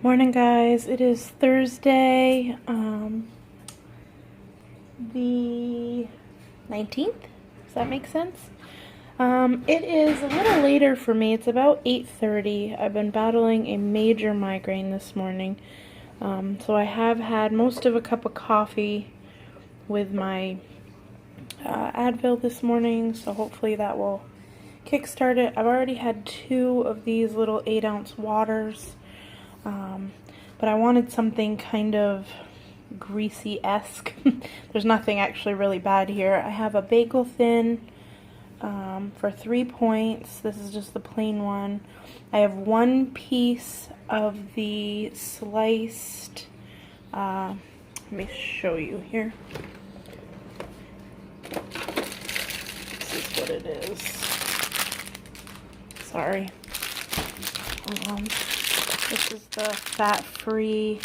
Morning, guys. It is Thursday, the 19th. Does that make sense? It is a little later for me. It's about 8:30. I've been battling a major migraine this morning. So I have had most of a cup of coffee with my Advil this morning, so hopefully that will kickstart it. I've already had 2 of these little 8-ounce waters. But I wanted something kind of greasy-esque. There's nothing actually really bad here. I have a bagel thin for 3 points. This is just the plain one. I have 1 piece of the sliced, let me show you here. This is what it is. Sorry. This is the fat-free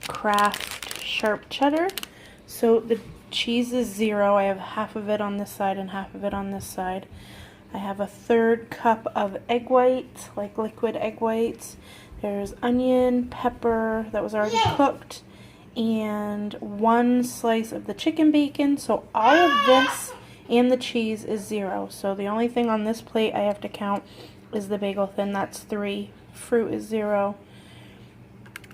Kraft sharp cheddar. So the cheese is 0. I have half of it on this side and half of it on this side. I have a 1/3 cup of egg whites, like liquid egg whites. There's onion, pepper that was already cooked, and 1 slice of the chicken bacon. So all of this and the cheese is 0. So the only thing on this plate I have to count is the bagel thin. That's 3. Fruit is 0.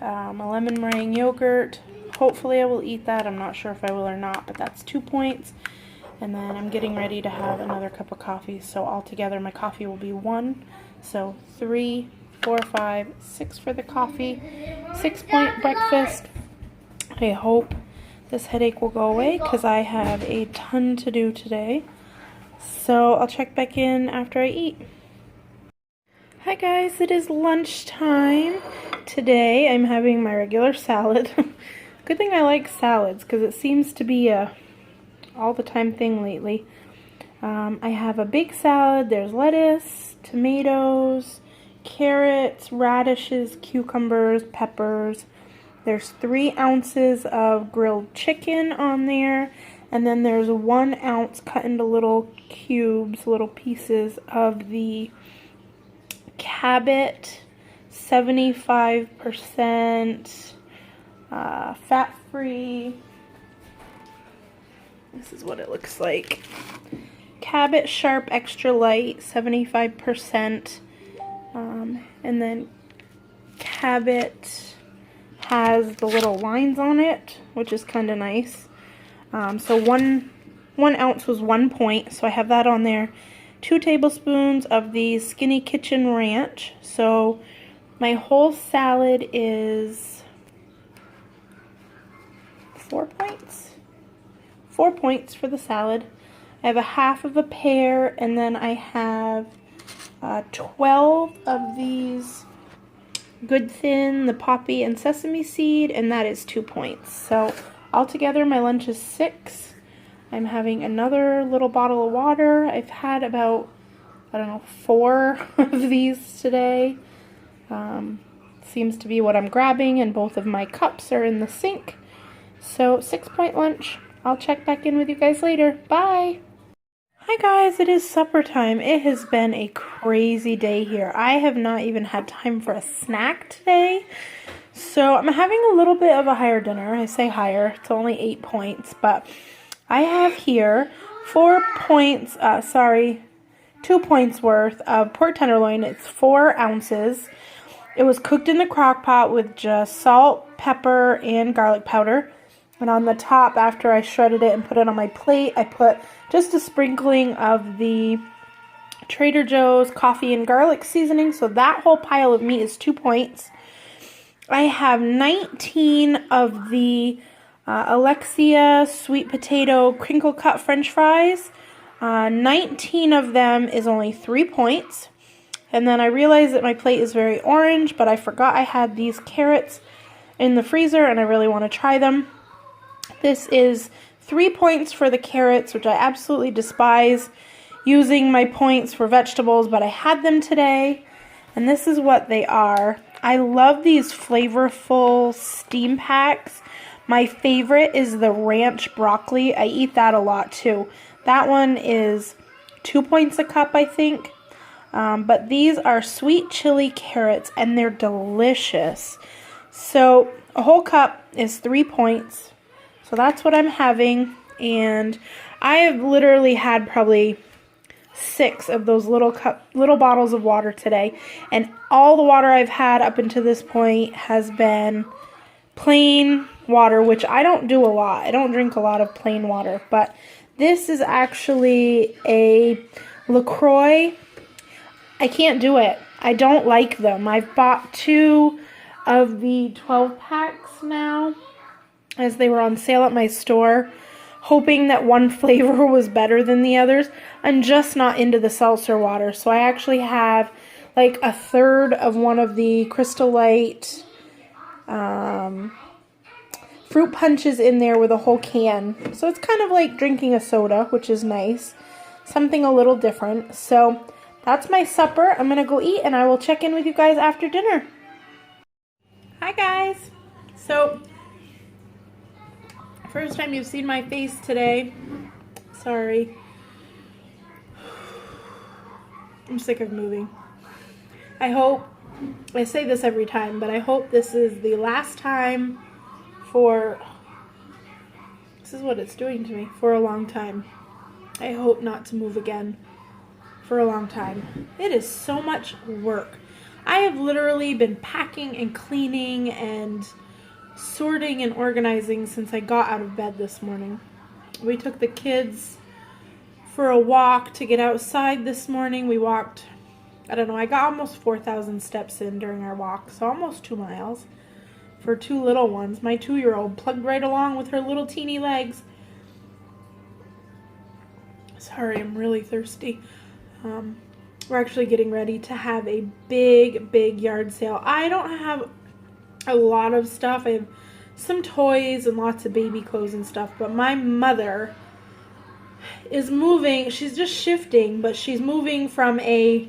A lemon meringue yogurt. Hopefully I will eat that. I'm not sure if I will or not, but that's 2 points. And then I'm getting ready to have another cup of coffee. So altogether my coffee will be 1. So 3, 4, 5, 6 for the coffee. 6-point breakfast. I hope this headache will go away because I have a ton to do today. So I'll check back in after I eat. Hi guys, it is lunchtime. Today I'm having my regular salad. Good thing I like salads because it seems to be a all the time thing lately. I have a big salad. There's lettuce, tomatoes, carrots, radishes, cucumbers, peppers. There's 3 ounces of grilled chicken on there. And then there's 1 ounce cut into little cubes, little pieces of the Cabot 75% fat-free. This is what it looks like. Cabot Sharp Extra Light 75%. And then Cabot has the little lines on it, which is kind of nice. So one ounce was 1 point, so I have that on there. 2 tablespoons of the Skinny Kitchen Ranch. So my whole salad is 4 points. 4 points for the salad. I have a half of a pear, and then I have 12 of these Good Thin, the poppy and sesame seed, and that is 2 points. So altogether my lunch is 6. I'm having another little bottle of water. I've had about, 4 of these today. Seems to be what I'm grabbing, and both of my cups are in the sink. So 6-point lunch. I'll check back in with you guys later. Bye! Hi guys, it is supper time. It has been a crazy day here. I have not even had time for a snack today. So I'm having a little bit of a higher dinner. I say higher, it's only 8 points, but I have here 2 points worth of pork tenderloin. It's 4 ounces. It was cooked in the crock pot with just salt, pepper, and garlic powder. And on the top, after I shredded it and put it on my plate, I put just a sprinkling of the Trader Joe's coffee and garlic seasoning. So that whole pile of meat is 2 points. I have 19 of the Alexia sweet potato crinkle cut french fries. 19 of them is only 3 points. And then I realized that my plate is very orange, but I forgot I had these carrots in the freezer and I really want to try them. This is 3 points for the carrots, which I absolutely despise using my points for vegetables, but I had them today. And this is what they are. I love these flavorful steam packs. My favorite is the ranch broccoli. I eat that a lot too. That one is 2 points a cup, I think. But these are sweet chili carrots, and they're delicious. So a whole cup is 3 points. So that's what I'm having. And I have literally had probably 6 of those little bottles of water today. And all the water I've had up until this point has been plain water, which I don't do a lot. I don't drink a lot of plain water. But this is actually a LaCroix. I can't do it. I don't like them. I've bought 2 of the 12 packs now as they were on sale at my store, hoping that one flavor was better than the others. I'm just not into the seltzer water, so I actually have like a third of one of the Crystal Light fruit punches in there with a whole can. So it's kind of like drinking a soda, which is nice. Something a little different. So that's my supper. I'm going to go eat, and I will check in with you guys after dinner. Hi, guys. So, first time you've seen my face today. Sorry. I'm sick of moving. I say this every time, but I hope this is the last time this is what it's doing to me, for a long time. I hope not to move again for a long time. It is so much work. I have literally been packing and cleaning and sorting and organizing since I got out of bed this morning. We took the kids for a walk to get outside this morning. We walked, I don't know, I got almost 4,000 steps in during our walk, so almost 2 miles for 2 little ones. My 2-year-old plugged right along with her little teeny legs. Sorry, I'm really thirsty. We're actually getting ready to have a big yard sale. I don't have a lot of stuff. I have some toys and lots of baby clothes and stuff, but my mother is moving. She's just shifting, but she's moving from a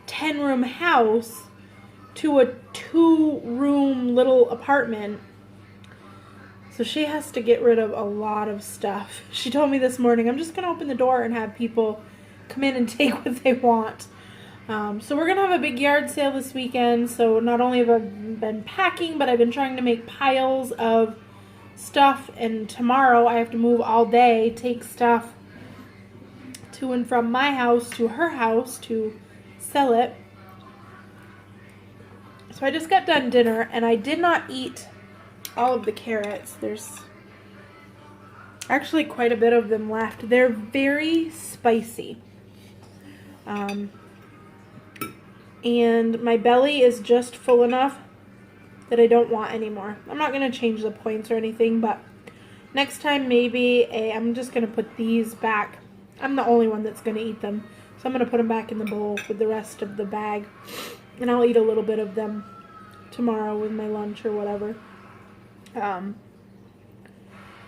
10-room house to a 2-room little apartment. So she has to get rid of a lot of stuff. She told me this morning, I'm just going to open the door and have people come in and take what they want. So we're going to have a big yard sale this weekend. So not only have I been packing, but I've been trying to make piles of stuff. And tomorrow I have to move all day, take stuff to and from my house to her house to sell it. So I just got done dinner, and I did not eat all of the carrots. There's actually quite a bit of them left. They're very spicy. And my belly is just full enough that I don't want any more. I'm not going to change the points or anything, but next time maybe I'm just going to put these back. I'm the only one that's going to eat them. So I'm going to put them back in the bowl with the rest of the bag. And I'll eat a little bit of them tomorrow with my lunch or whatever.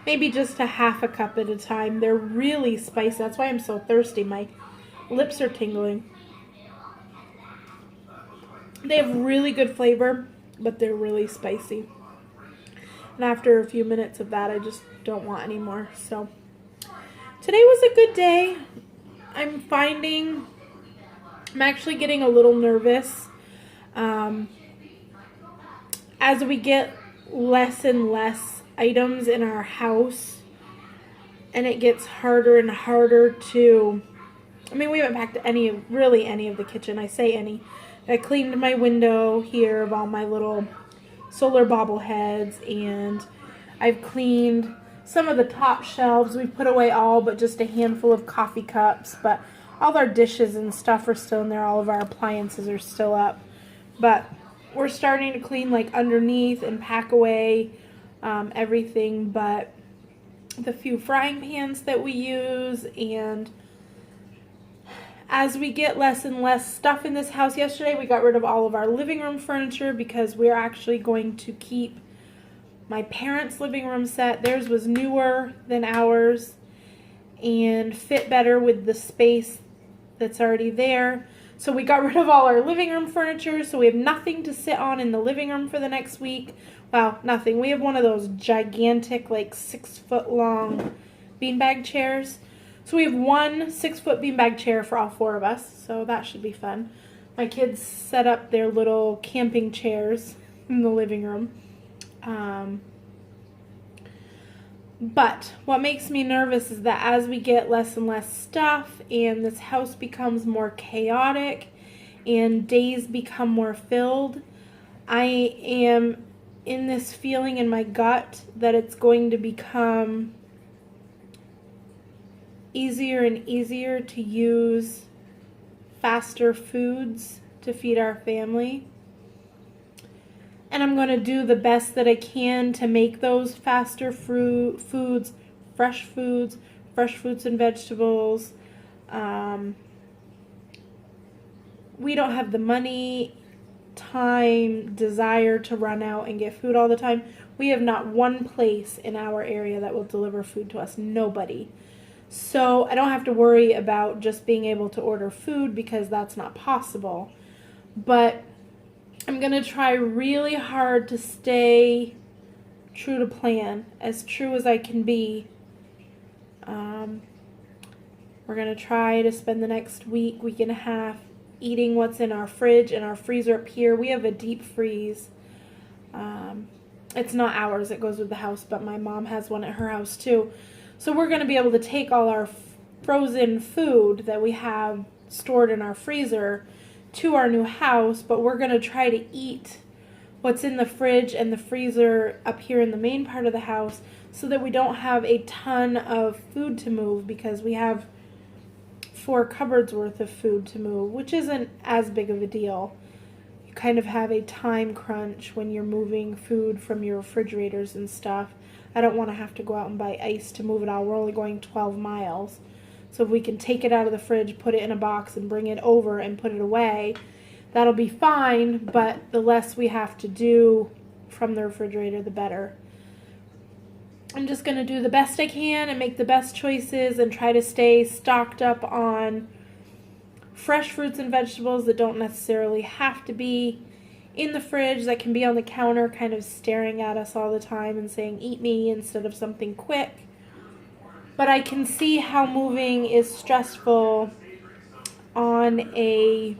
Maybe just a half a cup at a time. They're really spicy. That's why I'm so thirsty. My lips are tingling. They have really good flavor, but they're really spicy. And after a few minutes of that, I just don't want any more. So today was a good day. I'm actually getting a little nervous. As we get less and less items in our house, and it gets harder and harder to, we haven't packed any of the kitchen. I say any. I cleaned my window here of all my little solar bobbleheads, and I've cleaned some of the top shelves. We've put away all but just a handful of coffee cups, but all our dishes and stuff are still in there. All of our appliances are still up, but we're starting to clean like underneath and pack away everything but the few frying pans that we use. And as we get less and less stuff in this house, yesterday we got rid of all of our living room furniture because we're actually going to keep my parents' living room set. Theirs was newer than ours and fit better with the space that's already there. So we got rid of all our living room furniture, so we have nothing to sit on in the living room for the next week. Well, nothing. We have one of those gigantic, like 6-foot long beanbag chairs. So we have one 6-foot beanbag chair for all 4 of us, so that should be fun. My kids set up their little camping chairs in the living room. But what makes me nervous is that as we get less and less stuff and this house becomes more chaotic and days become more filled, I am in this feeling in my gut that it's going to become easier and easier to use faster foods to feed our family. And I'm going to do the best that I can to make those faster foods, fresh fruits and vegetables. We don't have the money, time, desire to run out and get food all the time. We have not one place in our area that will deliver food to us. Nobody. So I don't have to worry about just being able to order food because that's not possible. But I'm going to try really hard to stay true to plan, as true as I can be. We're going to try to spend the next week and a half eating what's in our fridge and our freezer up here. We have a deep freeze. It's not ours, it goes with the house, but my mom has one at her house too. So we're going to be able to take all our frozen food that we have stored in our freezer to our new house, but we're going to try to eat what's in the fridge and the freezer up here in the main part of the house so that we don't have a ton of food to move, because we have 4 cupboards worth of food to move, which isn't as big of a deal. You kind of have a time crunch when you're moving food from your refrigerators and stuff. I don't want to have to go out and buy ice to move it all. We're only going 12 miles. So if we can take it out of the fridge, put it in a box, and bring it over and put it away, that'll be fine, but the less we have to do from the refrigerator, the better. I'm just going to do the best I can and make the best choices and try to stay stocked up on fresh fruits and vegetables that don't necessarily have to be in the fridge, that can be on the counter kind of staring at us all the time and saying, "Eat me," instead of something quick. But I can see how moving is stressful on a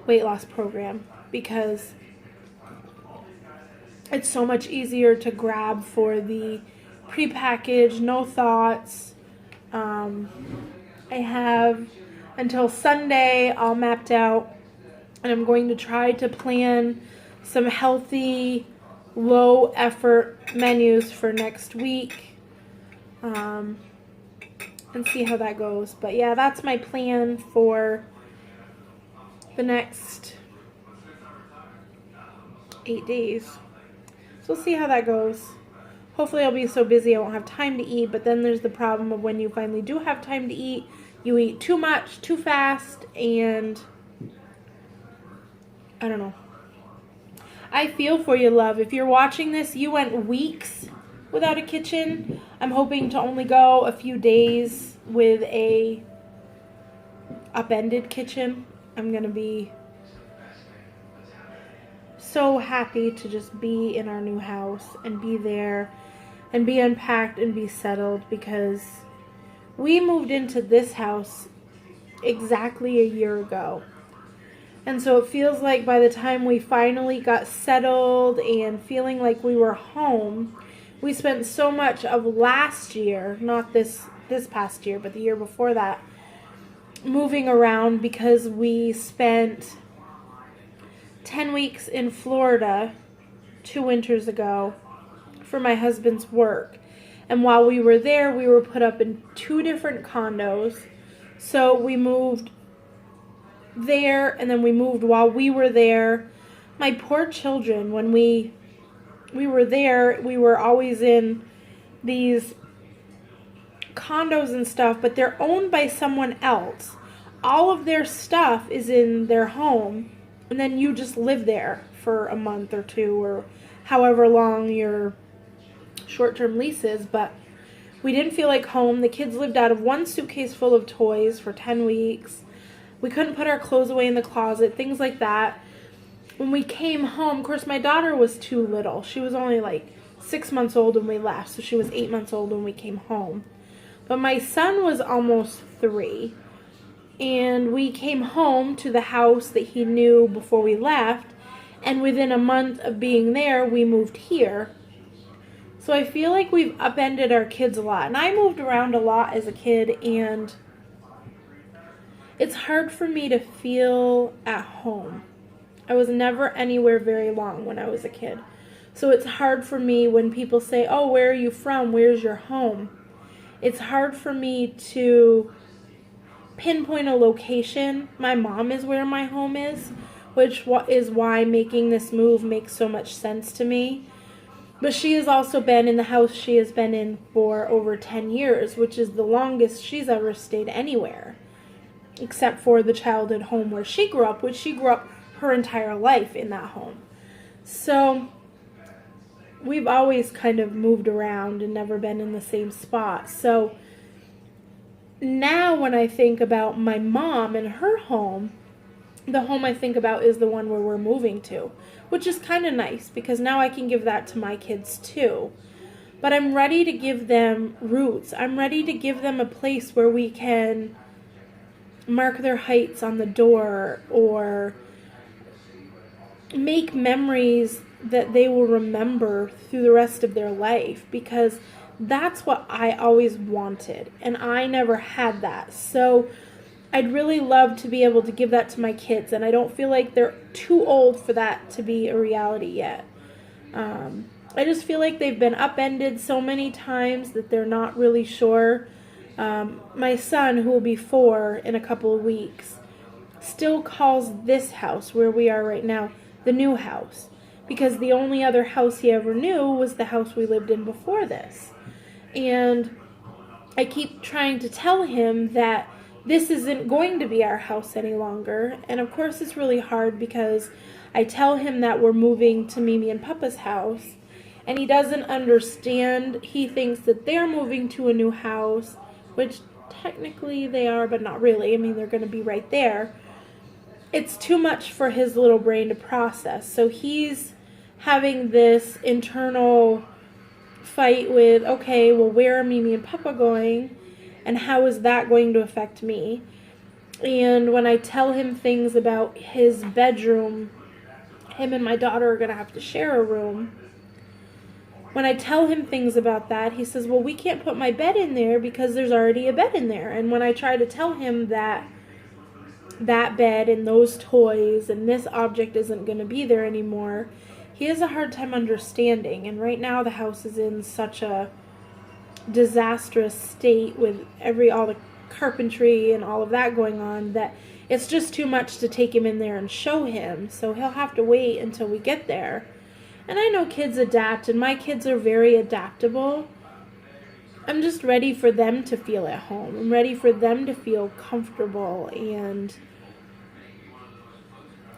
weight loss program, because it's so much easier to grab for the prepackaged, no thoughts. I have until Sunday all mapped out, and I'm going to try to plan some healthy, low effort menus for next week. And see how that goes. But yeah, that's my plan for the next 8 days. So we'll see how that goes. Hopefully I'll be so busy I won't have time to eat, but then there's the problem of when you finally do have time to eat, you eat too much, too fast, and I don't know. I feel for you, love. If you're watching this, you went weeks without a kitchen. I'm hoping to only go a few days with a upended kitchen. I'm going to be so happy to just be in our new house and be there and be unpacked and be settled, because we moved into this house exactly a year ago. And so it feels like by the time we finally got settled and feeling like we were home, we spent so much of last year, not this past year, but the year before that, moving around, because we spent 10 weeks in Florida 2 winters ago for my husband's work. And while we were there, we were put up in 2 different condos. So we moved there, and then we moved while we were there. My poor children, when we were there, we were always in these condos and stuff, but they're owned by someone else. All of their stuff is in their home, and then you just live there for a month or 2 or however long your short-term lease is. But we didn't feel like home. The kids lived out of 1 suitcase full of toys for 10 weeks. We couldn't put our clothes away in the closet, things like that. When we came home, of course, my daughter was too little. She was only like 6 months old when we left, so she was 8 months old when we came home. But my son was almost 3, and we came home to the house that he knew before we left, And within a month of being there, we moved here. So I feel like we've upended our kids a lot. And I moved around a lot as a kid, and it's hard for me to feel at home. I was never anywhere very long when I was a kid. So it's hard for me when people say, oh, where are you from? Where's your home? It's hard for me to pinpoint a location. My mom is where my home is, which is why making this move makes so much sense to me. But she has also been in the house she has been in for over 10 years, which is the longest she's ever stayed anywhere, except for the childhood home where she grew up, which she grew up her entire life in that home. So we've always kind of moved around and never been in the same spot. So now when I think about my mom and her home, the home I think about is the one where we're moving to, which is kind of nice because now I can give that to my kids too. But I'm ready to give them roots. I'm ready to give them a place where we can mark their heights on the door or make memories that they will remember through the rest of their life, because that's what I always wanted and I never had that. So I'd really love to be able to give that to my kids, and I don't feel like they're too old for that to be a reality yet. I just feel like they've been upended so many times that they're not really sure. My son, who will be 4 in a couple of weeks, still calls this house where we are right now the new house, because the only other house he ever knew was the house we lived in before this. And I keep trying to tell him that this isn't going to be our house any longer. And of course it's really hard because I tell him that we're moving to Mimi and Papa's house, and he doesn't understand. He thinks that they're moving to a new house, which technically they are, but not really. I mean, they're going to be right there. It's too much for his little brain to process. So he's having this internal fight with, okay, well, where are Mimi and Papa going? And how is that going to affect me? And when I tell him things about his bedroom, him and my daughter are going to have to share a room. When I tell him things about that, he says, well, we can't put my bed in there because there's already a bed in there. And when I try to tell him that that bed and those toys and this object isn't going to be there anymore, he has a hard time understanding. And right now the house is in such a disastrous state with all the carpentry and all of that going on that it's just too much to take him in there and show him. So he'll have to wait until we get there. And I know kids adapt, and my kids are very adaptable. I'm just ready for them to feel at home. I'm ready for them to feel comfortable and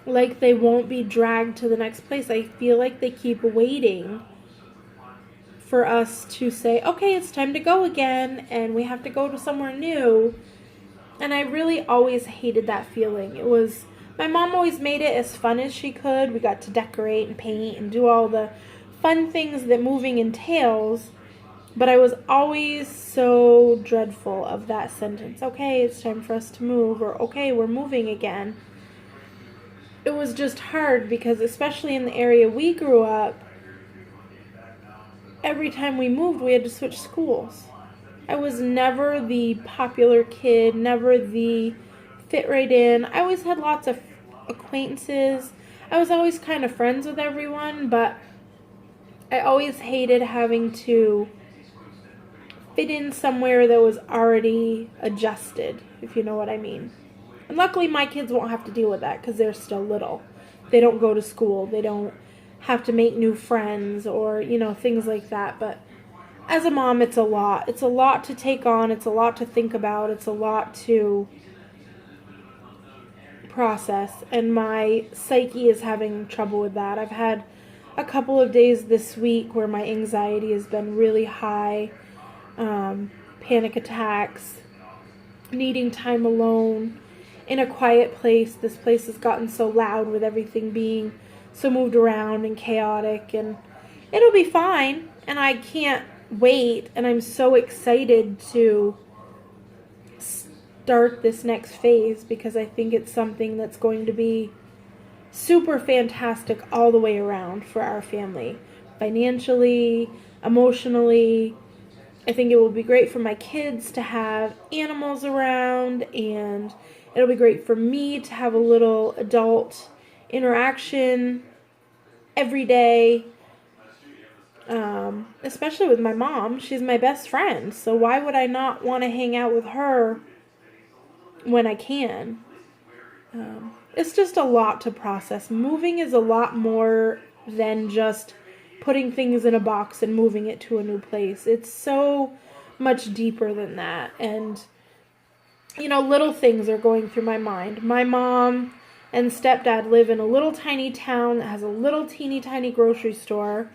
like they won't be dragged to the next place. I feel like they keep waiting for us to say, okay, it's time to go again, and we have to go to somewhere new. And I really always hated that feeling. My mom always made it as fun as she could. We got to decorate and paint and do all the fun things that moving entails. But I was always so dreadful of that sentence. Okay, it's time for us to move, or okay, we're moving again. It was just hard because, especially in the area we grew up, every time we moved, we had to switch schools. I was never the popular kid, never the fit right in. I always had lots of acquaintances. I was always kind of friends with everyone, but I always hated having to fit in somewhere that was already adjusted, if you know what I mean. And luckily my kids won't have to deal with that because they're still little. They don't go to school. They don't have to make new friends or, things like that. But as a mom, it's a lot. It's a lot to take on. It's a lot to think about. It's a lot to process. And my psyche is having trouble with that. I've had a couple of days this week where my anxiety has been really high. Panic attacks, needing time alone, in a quiet place. This place has gotten so loud with everything being so moved around and chaotic, and it'll be fine, and I can't wait, and I'm so excited to start this next phase because I think it's something that's going to be super fantastic all the way around for our family. Financially, emotionally, I think it will be great for my kids to have animals around, and it'll be great for me to have a little adult interaction every day, especially with my mom. She's my best friend, so why would I not want to hang out with her when I can? It's just a lot to process. Moving is a lot more than just putting things in a box and moving it to a new place. It's so much deeper than that. And, little things are going through my mind. My mom and stepdad live in a little tiny town that has a little teeny tiny grocery store.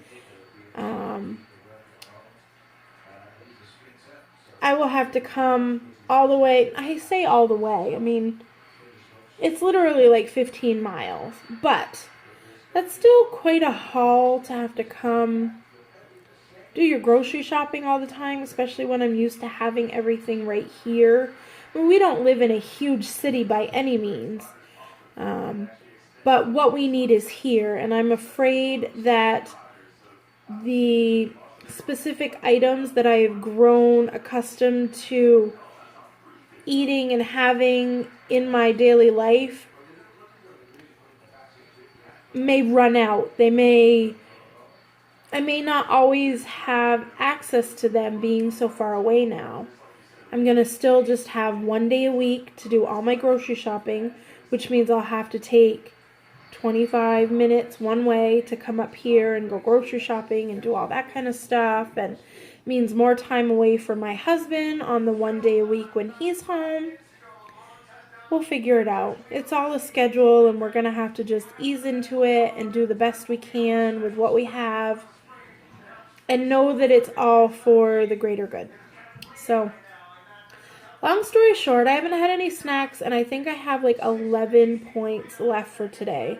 I will have to come all the way. I say all the way. I mean, it's literally like 15 miles. But that's still quite a haul to have to come do your grocery shopping all the time, especially when I'm used to having everything right here. I mean, we don't live in a huge city by any means. But what we need is here, and I'm afraid that the specific items that I have grown accustomed to eating and having in my daily life may run out. I may not always have access to them being so far away now. I'm going to still just have one day a week to do all my grocery shopping, which means I'll have to take 25 minutes one way to come up here and go grocery shopping and do all that kind of stuff. And it means more time away from my husband on the one day a week when he's home. We'll figure it out. It's all a schedule, and we're going to have to just ease into it and do the best we can with what we have and know that it's all for the greater good. So, long story short, I haven't had any snacks, and I think I have like 11 points left for today.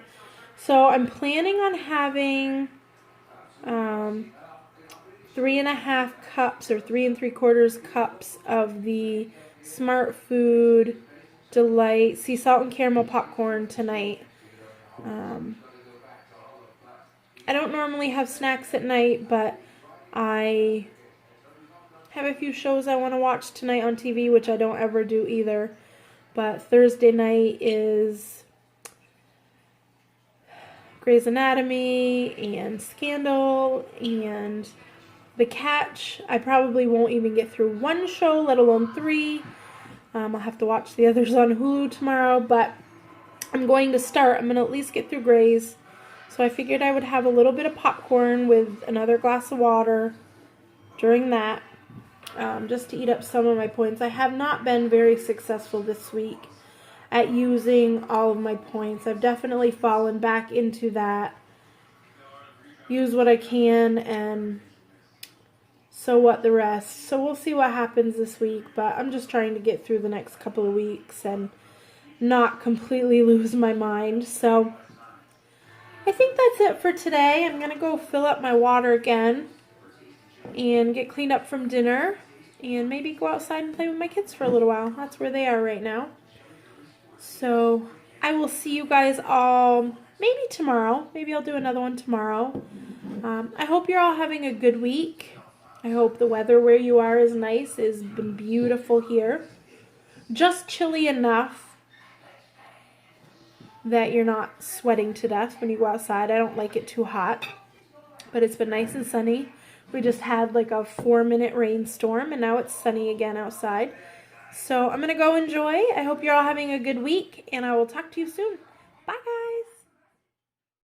So I'm planning on having 3.5 cups or 3 3/4 cups of the Smart Food Delight sea salt and caramel popcorn tonight. I don't normally have snacks at night, but I have a few shows I want to watch tonight on TV, which I don't ever do either. But Thursday night is Grey's Anatomy and Scandal and The Catch. I probably won't even get through one show, let alone 3. I'll have to watch the others on Hulu tomorrow, but I'm going to start. I'm going to at least get through Grey's. So I figured I would have a little bit of popcorn with another glass of water during that, just to eat up some of my points. I have not been very successful this week at using all of my points. I've definitely fallen back into that. Use what I can and so what the rest. So we'll see what happens this week, but I'm just trying to get through the next couple of weeks and not completely lose my mind. So I think that's it for today. I'm going to go fill up my water again and get cleaned up from dinner and maybe go outside and play with my kids for a little while. That's where they are right now. So I will see you guys all maybe tomorrow. Maybe I'll do another one tomorrow. I hope you're all having a good week. I hope the weather where you are is nice. It's been beautiful here. Just chilly enough that you're not sweating to death when you go outside. I don't like it too hot, but it's been nice and sunny. We just had like a 4-minute rainstorm, and now it's sunny again outside. So I'm going to go enjoy. I hope you're all having a good week, and I will talk to you soon.